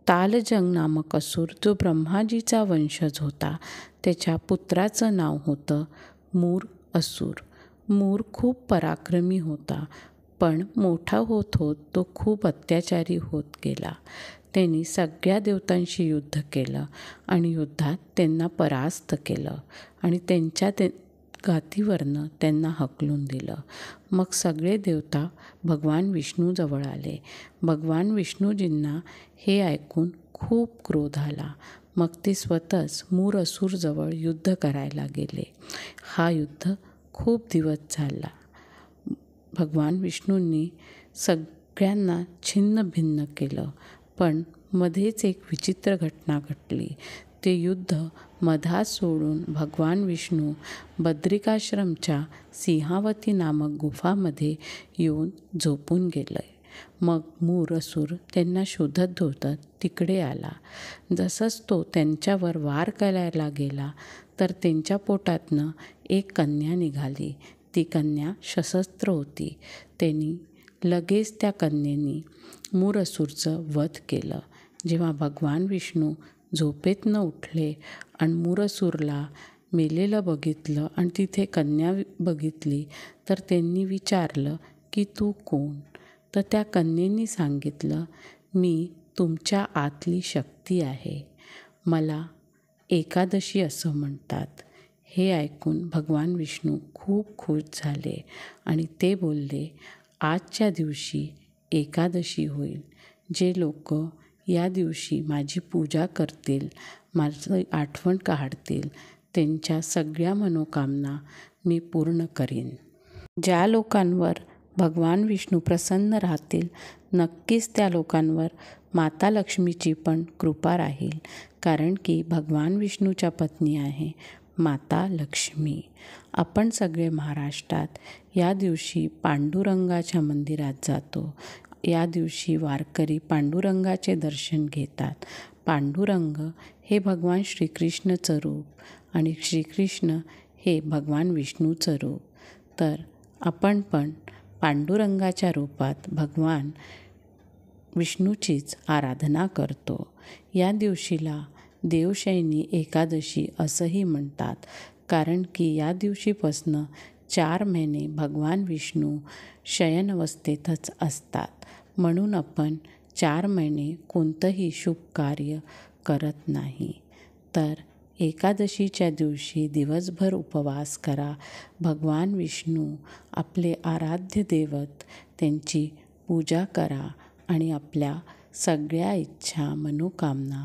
तालजंग नामक असुर जो ब्रह्माजीचा वंशज होता, त्याच्या पुत्राचं नाव होतं मूर असुर. मूर खूप पराक्रमी होता, पण मोठा होत होत तो खूप अत्याचारी होत गेला. त्यांनी सगळ्या देवतांशी युद्ध केलं आणि युद्धात त्यांना परास्त केलं आणि त्यांच्या गादीवरनं त्यांना हकलून दिलं. मग सगळे देवता भगवान विष्णूजवळ आले. भगवान विष्णूजींना हे ऐकून खूप क्रोध आला. मग ते स्वतःच मूर असुरजवळ युद्ध करायला गेले. हा युद्ध खूप दिवस झाला. भगवान विष्णूंनी सगळ्यांना छिन्न भिन्न केलं, पण मध्येच एक विचित्र घटना घडली. ते युद्ध मधात सोडून भगवान विष्णू बद्रिकाश्रमच्या सिंहावती नामक गुफामध्ये येऊन झोपून गेले. मग मूर असुर त्यांना शोधत तिकडे आला. जसंच तो त्यांच्यावर वार करायला गेला तर त्यांच्या पोटातनं एक कन्या निघाली. ती कन्या सशस्त्र होती. त्यांनी लगेच त्या कन्येने मूर असुरचं वध केलं. जेव्हा भगवान विष्णू झोपेतनं उठले आणि मूर असुरला मेलेलं बघितलं आणि तिथे कन्या बघितली तर त्यांनी विचारलं की तू कोण? तर त्या कन्येने सांगितलं, मी तुमच्या आतली शक्ती आहे. मला एकादशी असं म्हणतात. हे ऐकून भगवान विष्णू खूप खुश झाले आणि ते बोलले, आजच्या दिवशी एकादशी होईल. जे लोक या दिवशी माझी पूजा करतील, माझी आठवण काढतील, त्यांच्या सगळ्या मनोकामना मी पूर्ण करीन. ज्या लोकांवर भगवान विष्णू प्रसन्न राहतील, नक्कीच त्या लोकांवर माता लक्ष्मीची पण कृपा राहील. कारण की भगवान विष्णूच्या पत्नी आहे माता लक्ष्मी. आपण सगळे महाराष्ट्रात या दिवशी पांडुरंगाच्या मंदिरात जातो. या दिवशी वारकरी पांडुरंगाचे दर्शन घेतात. पांडुरंग हे भगवान श्रीकृष्णचं रूप आणि श्रीकृष्ण हे भगवान विष्णूचं रूप. तर आपण पण पांडुरंगाच्या रूपात भगवान विष्णूचीच आराधना करतो. या दिवशीला देवशयनी एकादशी असंही म्हणतात. कारण की या दिवशीपासनं 4 महिने भगवान विष्णू शयनावस्थेतच असतात. म्हणून आपण 4 महिने कोणतंही शुभ कार्य करत नाही. तर एकादशीच्या दिवशी दिवसभर उपवास करा. भगवान विष्णू आपले आराध्य दैवत, त्यांची पूजा करा आणि आपल्या सगळ्या इच्छा मनोकामना